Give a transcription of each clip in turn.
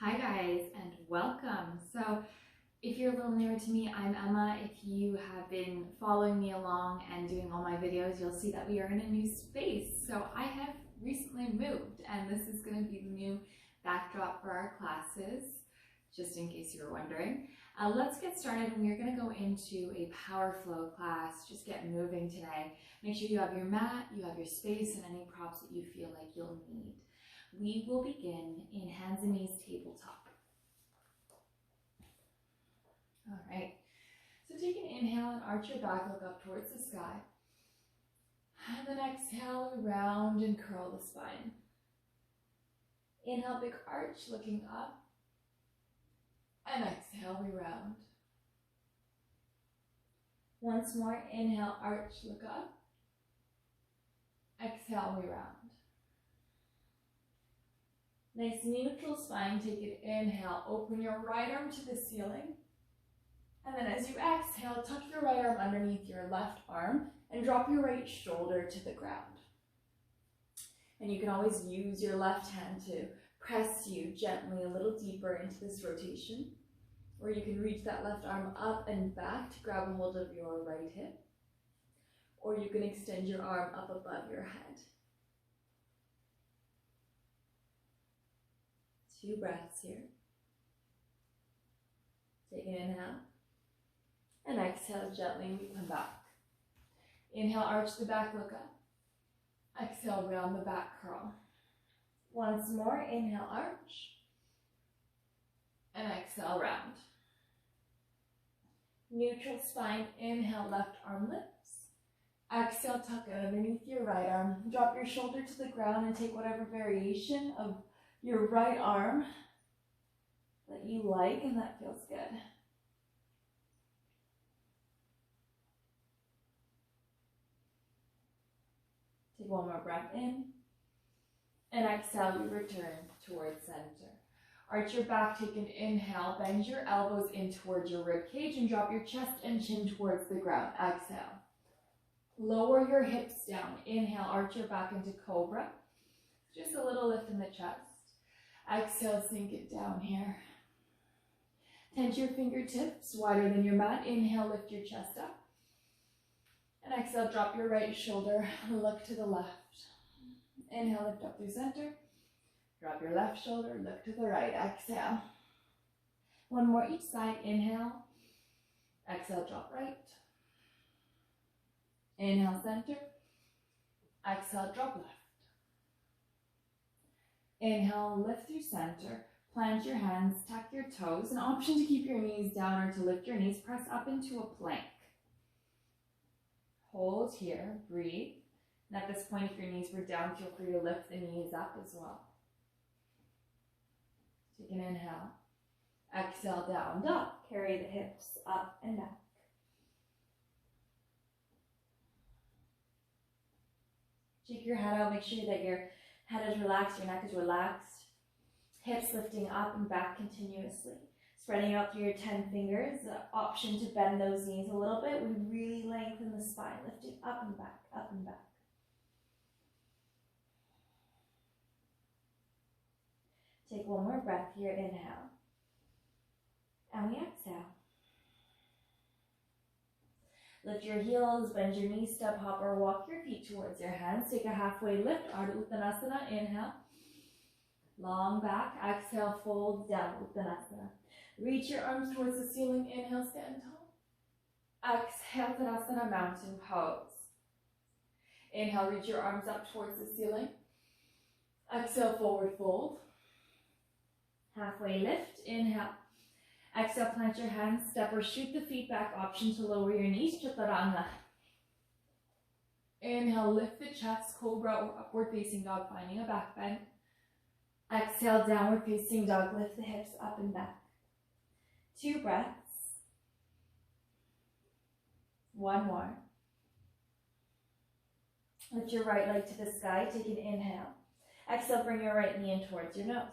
Hi guys, and welcome. So if you're a little newer to me, I'm Emma. If you have been following me along and doing all my videos, you'll see that we are in a new space. So I have recently moved, and this is going to be the new backdrop for our classes, just in case you were wondering. Let's get started, and we're going to go into a power flow class. Just get moving today. Make sure you have your mat, you have your space, and any props that you feel like you'll need. We will begin in hands and knees tabletop. All right, so take an inhale and arch your back, look up towards the sky. And then exhale, round and curl the spine. Inhale, big arch, looking up. And exhale, we round. Once more, inhale, arch, look up. Exhale, we round. Nice neutral spine, take an inhale, open your right arm to the ceiling. And then as you exhale, tuck your right arm underneath your left arm and drop your right shoulder to the ground. And you can always use your left hand to press you gently a little deeper into this rotation. Or you can reach that left arm up and back to grab a hold of your right hip. Or you can extend your arm up above your head. 2 breaths here. Take an inhale. And exhale gently, we come back. Inhale, arch the back, look up. Exhale, round the back, curl. Once more, inhale, arch. And exhale, round. Neutral spine, inhale, left arm lifts. Exhale, tuck it underneath your right arm. Drop your shoulder to the ground and take whatever variation of your right arm that you like and that feels good. Take one more breath in, and exhale, we return towards center. Arch your back, take an inhale, bend your elbows in towards your rib cage and drop your chest and chin towards the ground. Exhale. Lower your hips down. Inhale, arch your back into cobra. Just a little lift in the chest. Exhale, sink it down here. Tense your fingertips wider than your mat. Inhale, lift your chest up. And exhale, drop your right shoulder, look to the left. Inhale, lift up through center. Drop your left shoulder, look to the right. Exhale. One more each side. Inhale. Exhale, drop right. Inhale, center. Exhale, drop left. Inhale, lift through center. Plant your hands, tuck your toes. An option to keep your knees down or to lift your knees. Press up into a plank. Hold here, breathe. And at this point, if your knees were down, feel free to lift the knees up as well. Take an inhale. Exhale, down dog. Carry the hips up and back. Shake your head out. Make sure that your head is relaxed, your neck is relaxed. Hips lifting up and back continuously. Spreading out through your 10 fingers. Option to bend those knees a little bit. We really lengthen the spine, lifting up and back, up and back. Take one more breath here. Inhale. And we exhale. Lift your heels, bend your knees, step, hop, or walk your feet towards your hands. Take a halfway lift, Ardha Uttanasana. Inhale. Long back. Exhale, fold down, Uttanasana. Reach your arms towards the ceiling. Inhale, stand tall. Exhale, Tadasana, mountain pose. Inhale, reach your arms up towards the ceiling. Exhale, forward fold. Halfway lift. Inhale. Exhale, plant your hands, step or shoot the feet back. Option to lower your knees, Chaturanga. Inhale, lift the chest, cobra or upward facing dog, finding a back bend. Exhale, downward facing dog, lift the hips up and back. 2 breaths. One more. Lift your right leg to the sky, take an inhale. Exhale, bring your right knee in towards your nose.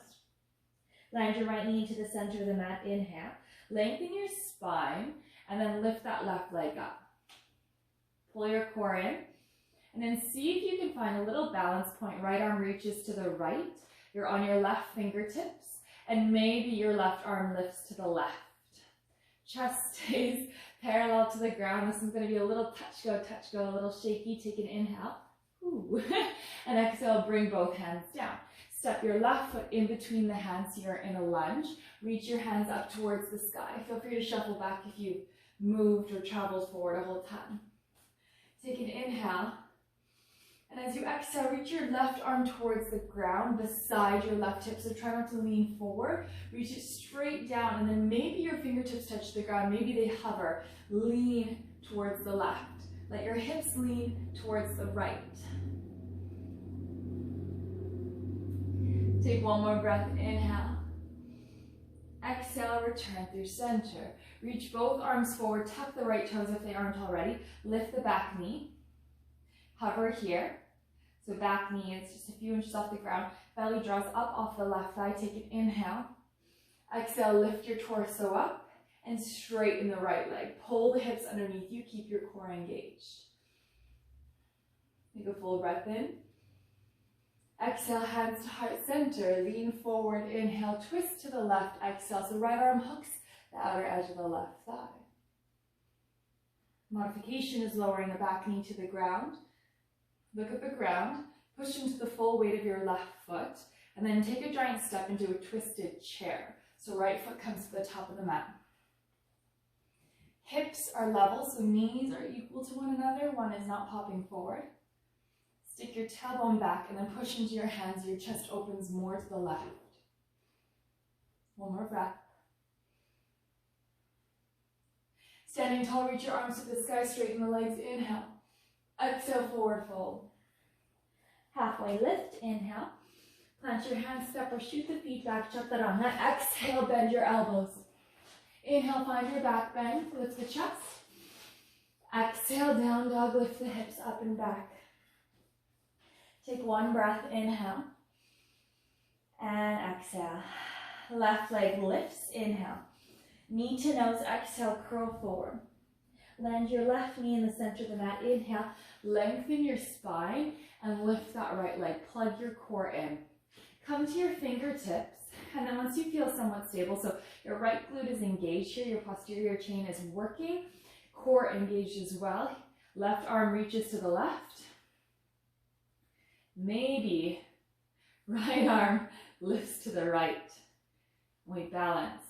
Land your right knee into the center of the mat. Inhale. Lengthen your spine and then lift that left leg up. Pull your core in and then see if you can find a little balance point. Right arm reaches to the right. You're on your left fingertips And maybe your left arm lifts to the left. Chest stays parallel to the ground. This is going to be a little touch, go, a little shaky. Take an inhale. Ooh. And exhale, bring both hands down. Step your left foot in between the hands so you're in a lunge. Reach your hands up towards the sky. Feel free to shuffle back if you've moved or traveled forward a whole ton. Take an inhale. And as you exhale, reach your left arm towards the ground beside your left hip. So try not to lean forward. Reach it straight down, and then maybe your fingertips touch the ground. Maybe they hover. Lean towards the left. Let your hips lean towards the right. Take one more breath. Inhale. Exhale, return through center. Reach both arms forward. Tuck the right toes if they aren't already. Lift the back knee. Hover here. So back knee is just a few inches off the ground. Belly draws up off the left thigh. Take an inhale. Exhale, lift your torso up and straighten the right leg. Pull the hips underneath you. Keep your core engaged. Take a full breath in. Exhale, hands to heart center. Lean forward. Inhale, twist to the left. Exhale, so right arm hooks the outer edge of the left thigh. Modification is lowering the back knee to the ground. Look at the ground, push into the full weight of your left foot, and then take a giant step into a twisted chair. So right foot comes to the top of the mat. Hips are level, so knees are equal to one another. One is not popping forward. Stick your tailbone back and then push into your hands. Your chest opens more to the left. One more breath. Standing tall, reach your arms to the sky, straighten the legs. Inhale. Exhale, forward fold. Halfway lift, inhale. Plant your hands, step or shoot the feet back, Chaturanga. Exhale, bend your elbows. Inhale, find your back bend, lift the chest. Exhale, down dog, lift the hips up and back. Take one breath, inhale. And exhale. Left leg lifts, inhale. Knee to nose, exhale, curl forward. Land your left knee in the center of the mat. Inhale, lengthen your spine and lift that right leg. Plug your core in. Come to your fingertips, and then once you feel somewhat stable, so your right glute is engaged here, your posterior chain is working, core engaged as well. Left arm reaches to the left. Maybe right arm lifts to the right. We balance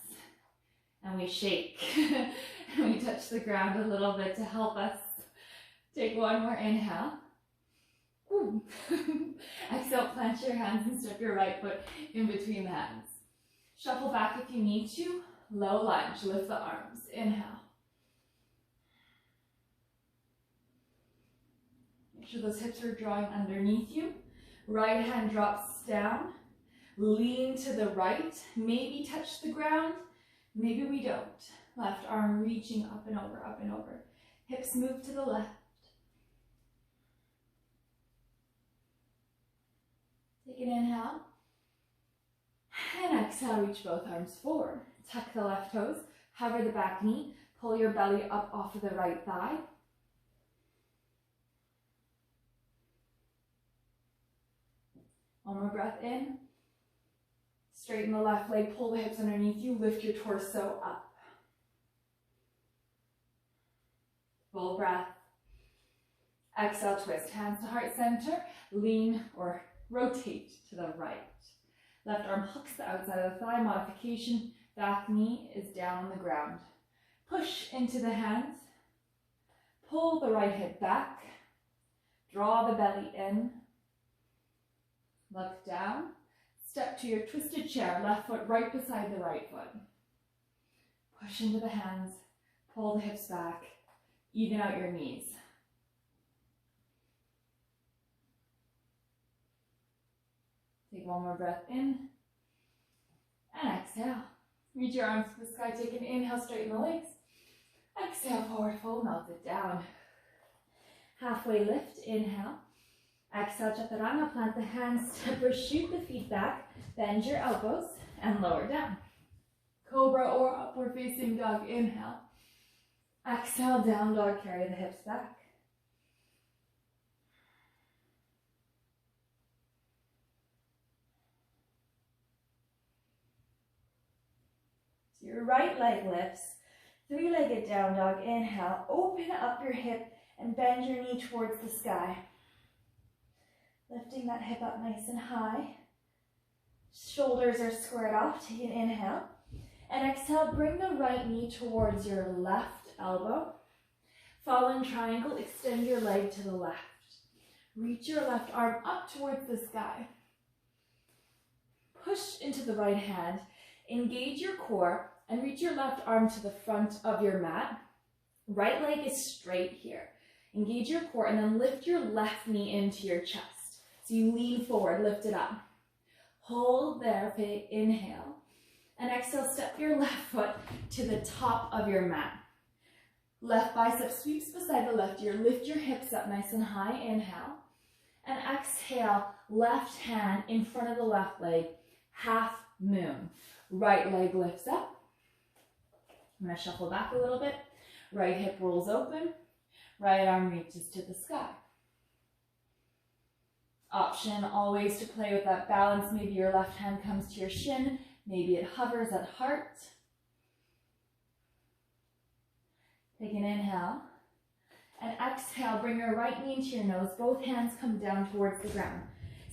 and we shake. And we touch the ground a little bit to help us. Take one more inhale. Exhale, plant your hands and step your right foot in between the hands. Shuffle back if you need to. Low lunge, lift the arms. Inhale. Make sure those hips are drawing underneath you. Right hand drops down. Lean to the right. Maybe touch the ground. Maybe we don't. Left arm reaching up and over, up and over. Hips move to the left. Take an inhale. And exhale, reach both arms forward. Tuck the left toes, hover the back knee, pull your belly up off of the right thigh. One more breath in. Straighten the left leg, pull the hips underneath you, lift your torso up. Full breath. Exhale, twist. Hands to heart center. Lean or rotate to the right. Left arm hooks the outside of the thigh. Modification. Back knee is down on the ground. Push into the hands. Pull the right hip back. Draw the belly in. Look down. Step to your twisted chair. Left foot right beside the right foot. Push into the hands. Pull the hips back. Even out your knees. Take one more breath in. And exhale. Reach your arms to the sky. Take an inhale, straighten the legs. Exhale, forward fold, melt it down. Halfway lift, inhale. Exhale, Chaturanga, plant the hands, step or shoot the feet back. Bend your elbows and lower down. Cobra or upward facing dog, inhale. Exhale, down dog, carry the hips back. Your right leg lifts. Three-legged down dog. Inhale, open up your hip and bend your knee towards the sky. Lifting that hip up nice and high. Shoulders are squared off. Take an inhale. And exhale, bring the right knee towards your left elbow. Fallen triangle, extend your leg to the left. Reach your left arm up towards the sky. Push into the right hand. Engage your core and reach your left arm to the front of your mat. Right leg is straight here. Engage your core and then lift your left knee into your chest. So you lean forward, lift it up. Hold there, inhale. And exhale, step your left foot to the top of your mat. Left bicep sweeps beside the left ear. Lift your hips up nice and high. Inhale. And exhale, left hand in front of the left leg. Half moon. Right leg lifts up. I'm going to shuffle back a little bit. Right hip rolls open. Right arm reaches to the sky. Option always to play with that balance. Maybe your left hand comes to your shin. Maybe it hovers at heart. Take an inhale. And exhale, bring your right knee into your nose. Both hands come down towards the ground.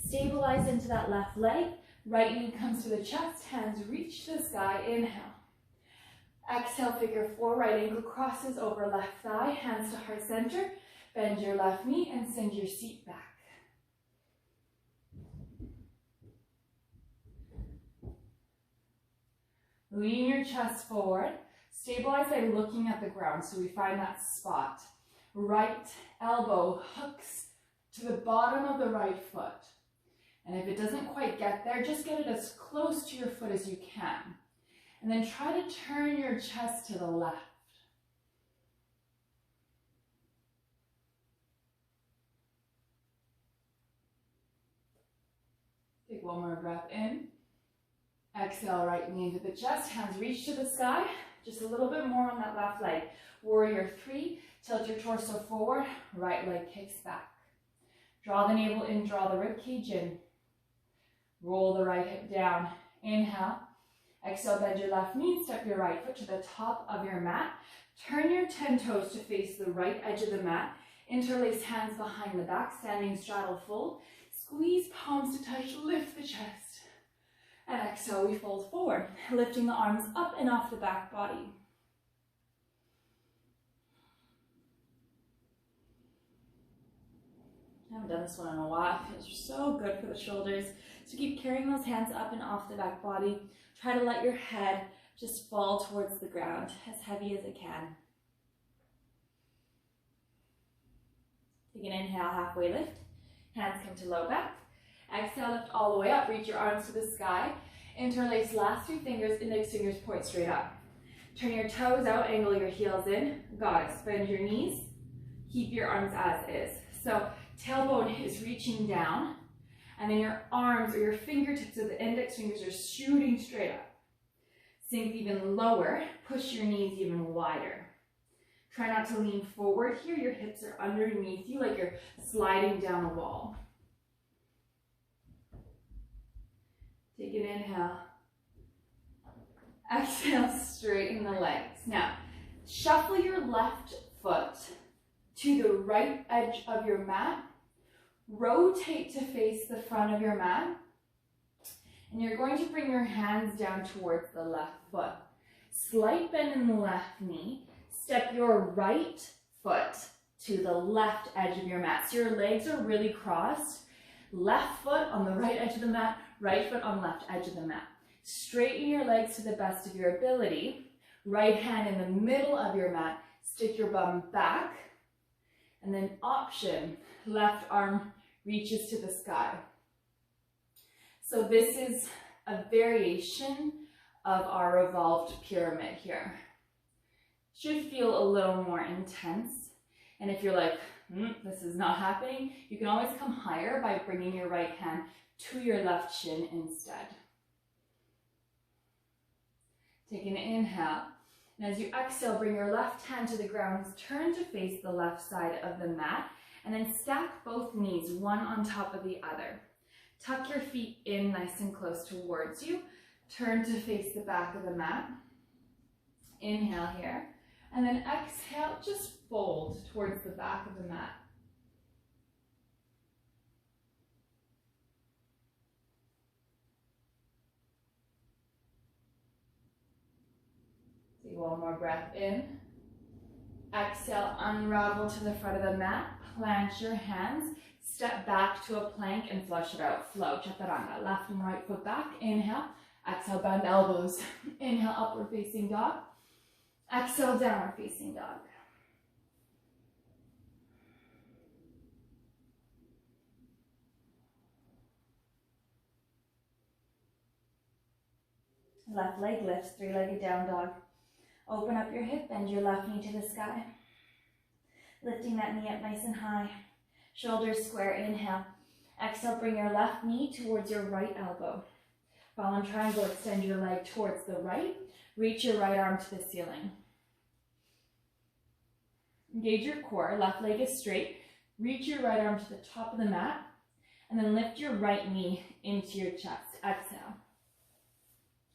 Stabilize into that left leg. Right knee comes to the chest. Hands reach to the sky. Inhale. Exhale, figure four. Right ankle crosses over left thigh. Hands to heart center. Bend your left knee and send your seat back. Lean your chest forward. Stabilize by looking at the ground, so we find that spot. Right elbow hooks to the bottom of the right foot. And if it doesn't quite get there, just get it as close to your foot as you can. And then try to turn your chest to the left. Take one more breath in. Exhale, right knee into the chest, hands reach to the sky. Just a little bit more on that left leg. Warrior three, tilt your torso forward, right leg kicks back. Draw the navel in, draw the rib cage in. Roll the right hip down. Inhale. Exhale, bend your left knee, step your right foot to the top of your mat. Turn your 10 toes to face the right edge of the mat. Interlace hands behind the back, standing straddle fold. Squeeze palms to touch, lift the chest. And exhale, we fold forward, lifting the arms up and off the back body. I haven't done this one in a while. It feels so good for the shoulders. So keep carrying those hands up and off the back body. Try to let your head just fall towards the ground, as heavy as it can. Take an inhale, halfway lift. Hands come to low back. Exhale, lift all the way up. Reach your arms to the sky. Interlace last two fingers, index fingers point straight up. Turn your toes out, angle your heels in. Goddess, bend your knees. Keep your arms as is. So tailbone is reaching down, and then your arms or your fingertips of the index fingers are shooting straight up. Sink even lower, push your knees even wider. Try not to lean forward here. Your hips are underneath you like you're sliding down a wall. Take an inhale. Exhale, straighten the legs. Now, shuffle your left foot to the right edge of your mat. Rotate to face the front of your mat. And you're going to bring your hands down towards the left foot. Slight bend in the left knee. Step your right foot to the left edge of your mat. So your legs are really crossed. Left foot on the right edge of the mat, right foot on left edge of the mat. Straighten your legs to the best of your ability. Right hand in the middle of your mat. Stick your bum back. And then option, left arm reaches to the sky. So this is a variation of our revolved pyramid here. Should feel a little more intense. And if you're like, this is not happening, you can always come higher by bringing your right hand to your left shin instead. Take an inhale. And as you exhale, bring your left hand to the ground, turn to face the left side of the mat, and then stack both knees, one on top of the other. Tuck your feet in nice and close towards you. Turn to face the back of the mat. Inhale here. And then exhale, just fold towards the back of the mat. Take one more breath in. Exhale, unravel to the front of the mat. Plant your hands. Step back to a plank and flush it out. Flow, chaturanga. Left and right foot back. Inhale. Exhale, bend elbows. Inhale, upward facing dog. Exhale, downward facing dog. Left leg lifts, three-legged down dog. Open up your hip, bend your left knee to the sky. Lifting that knee up nice and high. Shoulders square, inhale. Exhale, bring your left knee towards your right elbow. Ball and triangle, extend your leg towards the right. Reach your right arm to the ceiling. Engage your core, left leg is straight. Reach your right arm to the top of the mat. And then lift your right knee into your chest. Exhale.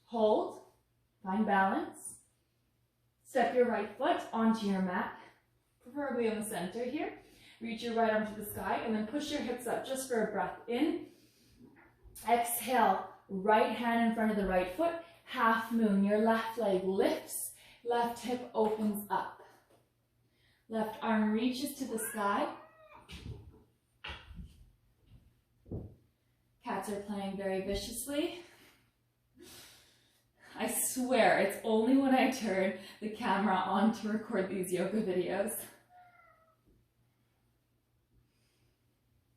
Hold, find balance. Step your right foot onto your mat, preferably in the center here. Reach your right arm to the sky and then push your hips up just for a breath in. Exhale, right hand in front of the right foot, half moon. Your left leg lifts, left hip opens up. Left arm reaches to the sky. Cats are playing very viciously. I swear, it's only when I turn the camera on to record these yoga videos.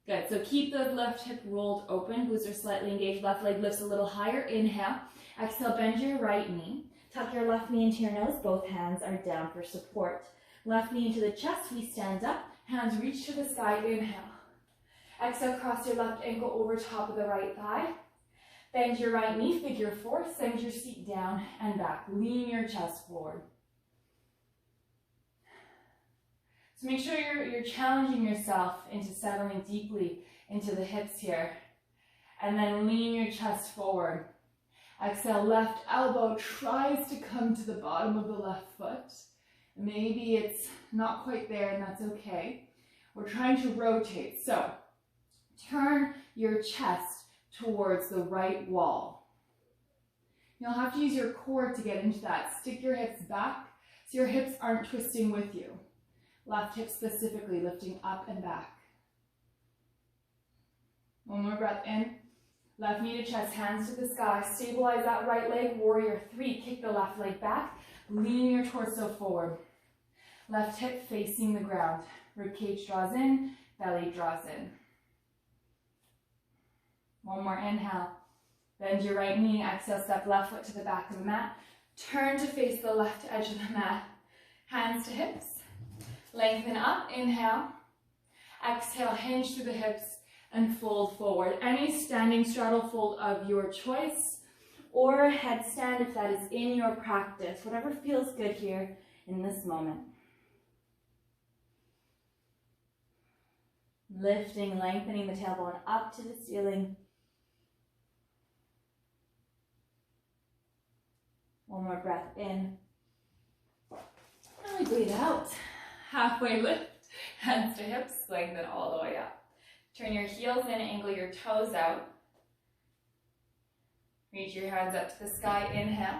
Good, so keep the left hip rolled open, glutes are slightly engaged, left leg lifts a little higher, inhale. Exhale, bend your right knee. Tuck your left knee into your nose, both hands are down for support. Left knee into the chest, we stand up, hands reach to the sky, inhale. Exhale, cross your left ankle over top of the right thigh. Bend your right knee, figure four, send your seat down and back. Lean your chest forward. So make sure you're challenging yourself into settling deeply into the hips here. And then lean your chest forward. Exhale, left elbow tries to come to the bottom of the left foot. Maybe it's not quite there and that's okay. We're trying to rotate. So turn your chest towards the right wall. You'll have to use your core to get into that. Stick your hips back so your hips aren't twisting with you. Left hip specifically lifting up and back. One more breath in. Left knee to chest, hands to the sky. Stabilize that right leg, warrior three. Kick the left leg back. Lean your torso forward. Left hip facing the ground. Rib cage draws in, belly draws in. One more inhale. Bend your right knee. Exhale, step left foot to the back of the mat. Turn to face the left edge of the mat. Hands to hips. Lengthen up. Inhale. Exhale, hinge through the hips and fold forward. Any standing straddle fold of your choice or headstand if that is in your practice. Whatever feels good here in this moment. Lifting, lengthening the tailbone up to the ceiling. One more breath in. And we breathe out. Halfway lift, hands to hips, lengthen all the way up. Turn your heels in, angle your toes out. Reach your hands up to the sky, inhale.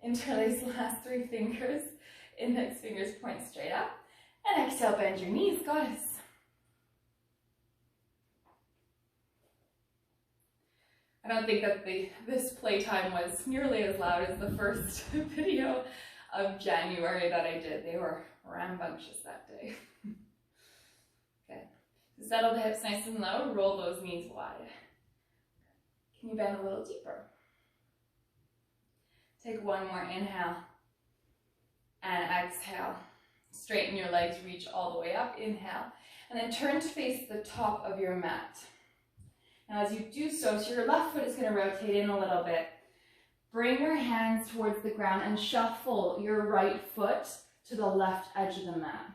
Interlace the last three fingers. Index fingers point straight up. And exhale, bend your knees, goddess. I don't think that this playtime was nearly as loud as the first video of January that I did. They were rambunctious that day. Okay, so settle the hips nice and low, roll those knees wide. Can you bend a little deeper? Take one more inhale and exhale. Straighten your legs, reach all the way up, inhale, and then turn to face the top of your mat. Now as you do so, your left foot is going to rotate in a little bit. Bring your hands towards the ground and shuffle your right foot to the left edge of the mat.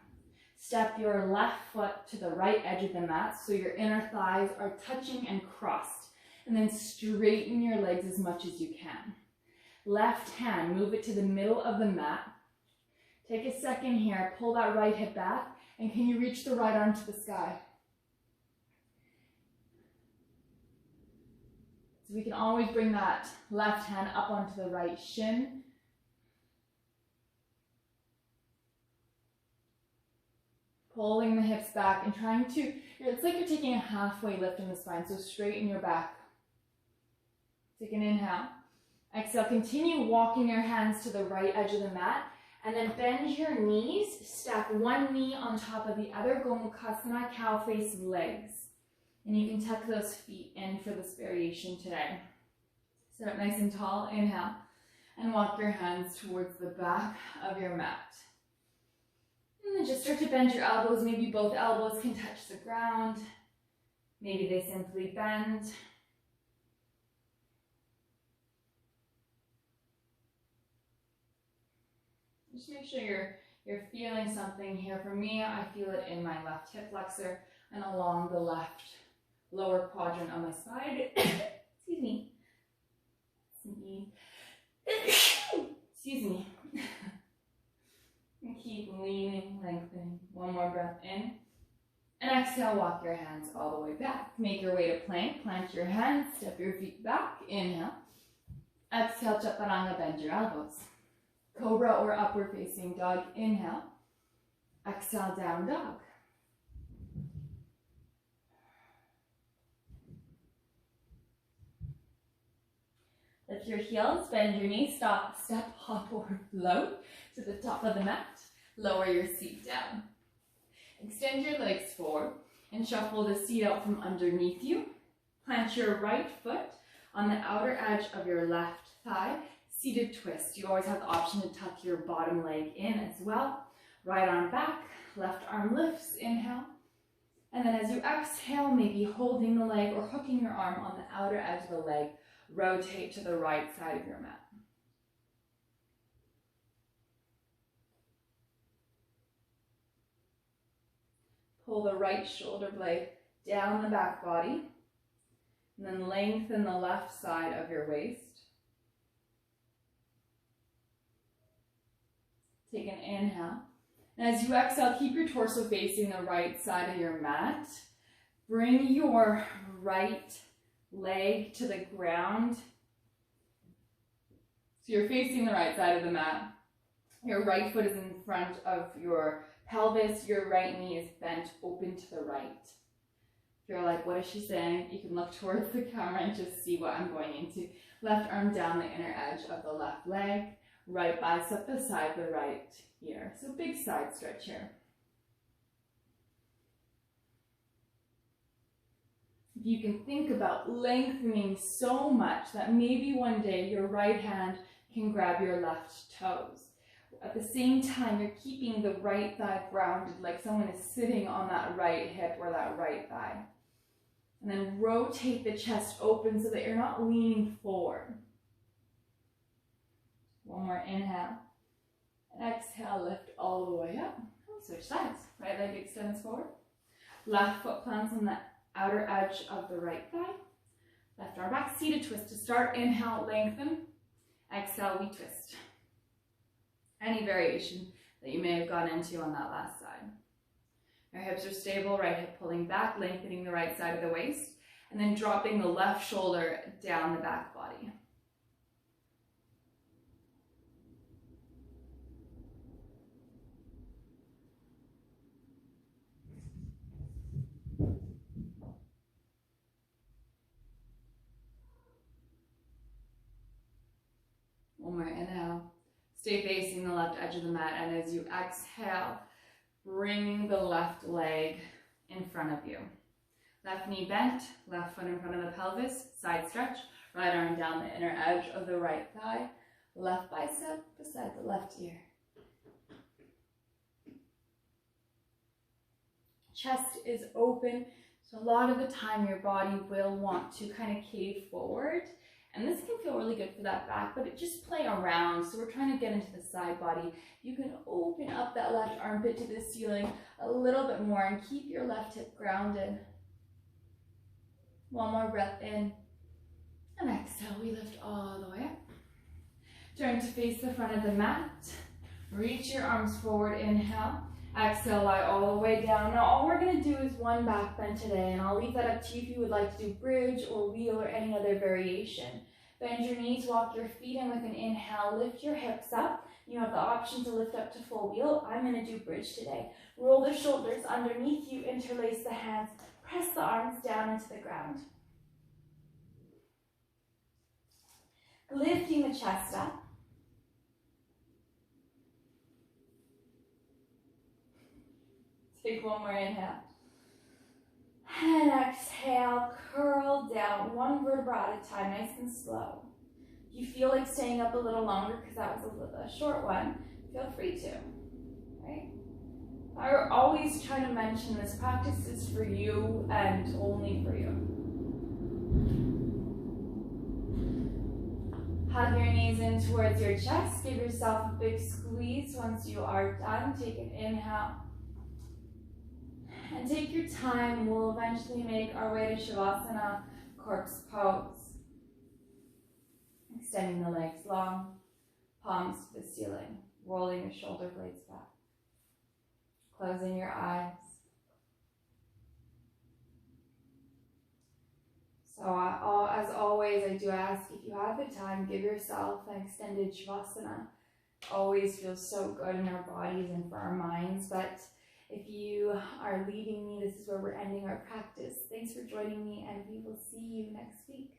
Step your left foot to the right edge of the mat so your inner thighs are touching and crossed. And then straighten your legs as much as you can. Left hand, move it to the middle of the mat. Take a second here, pull that right hip back, and can you reach the right arm to the sky? So we can always bring that left hand up onto the right shin. Pulling the hips back and trying to, it's like you're taking a halfway lift in the spine, so straighten your back. Take an inhale. Exhale, continue walking your hands to the right edge of the mat, and then bend your knees, stack one knee on top of the other, Gomukhasana, cow face legs. And you can tuck those feet in for this variation today. Sit up nice and tall, inhale, and walk your hands towards the back of your mat. And then just start to bend your elbows. Maybe both elbows can touch the ground. Maybe they simply bend. Just make sure you're feeling something here. For me, I feel it in my left hip flexor and along the left lower quadrant on my spine. Excuse me. Excuse me. And keep leaning, lengthening. One more breath in. And exhale, walk your hands all the way back. Make your way to plank. Plant your hands, step your feet back. Inhale. Exhale, chaturanga, bend your elbows. Cobra or upward facing dog, inhale. Exhale, down dog. Lift your heels, bend your knees, stop, step, hop, or float to the top of the mat. Lower your seat down. Extend your legs forward and shuffle the seat out from underneath you. Plant your right foot on the outer edge of your left thigh. Seated twist. You always have the option to tuck your bottom leg in as well. Right arm back, left arm lifts, inhale. And then as you exhale, maybe holding the leg or hooking your arm on the outer edge of the leg, rotate to the right side of your mat. Pull the right shoulder blade down the back body, and then lengthen the left side of your waist. Take an inhale. And as you exhale, keep your torso facing the right side of your mat. Bring your right leg to the ground. So you're facing the right side of the mat. Your right foot is in front of your pelvis. Your right knee is bent open to the right. If you're like, what is she saying? You can look towards the camera and just see what I'm going into. Left arm down the inner edge of the left leg. Right bicep beside the right ear. So big side stretch here. If you can think about lengthening so much that maybe one day your right hand can grab your left toes. At the same time, you're keeping the right thigh grounded, like someone is sitting on that right hip or that right thigh. And then rotate the chest open so that you're not leaning forward. One more inhale. And exhale, lift all the way up. Switch sides. Right leg extends forward. Left foot plants on the outer edge of the right thigh. Left arm back, seated twist. To start, inhale, lengthen. Exhale, we twist. Any variation that you may have gone into on that last side. Your hips are stable, right hip pulling back, lengthening the right side of the waist, and then dropping the left shoulder down the back body. One more inhale. Stay facing the left edge of the mat, and as you exhale, bring the left leg in front of you. Left knee bent, left foot in front of the pelvis, side stretch, right arm down the inner edge of the right thigh, left bicep beside the left ear. Chest is open, so a lot of the time your body will want to kind of cave forward. And this can feel really good for that back, but it just play around. So we're trying to get into the side body. You can open up that left armpit to the ceiling a little bit more and keep your left hip grounded. One more breath in. And exhale, we lift all the way up. Turn to face the front of the mat. Reach your arms forward, inhale. Exhale, lie all the way down. Now all we're gonna do is one back bend today, and I'll leave that up to you if you would like to do bridge or wheel or any other variation. Bend your knees, walk your feet in with an inhale, lift your hips up. You have the option to lift up to full wheel. I'm gonna do bridge today. Roll the shoulders underneath you, interlace the hands, press the arms down into the ground. Lifting the chest up. Take one more inhale. And exhale, curl down, one vertebra at a time, nice and slow. If you feel like staying up a little longer because that was a short one, feel free to, right? I always try to mention this practice is for you and only for you. Hug your knees in towards your chest. Give yourself a big squeeze once you are done. Take an inhale. And take your time. We'll eventually make our way to Shavasana, corpse pose. Extending the legs long, palms to the ceiling, rolling your shoulder blades back. Closing your eyes. So as always, I do ask, if you have the time, give yourself an extended Shavasana. Always feels so good in our bodies and for our minds, but if you are leaving me, this is where we're ending our practice. Thanks for joining me, and we will see you next week.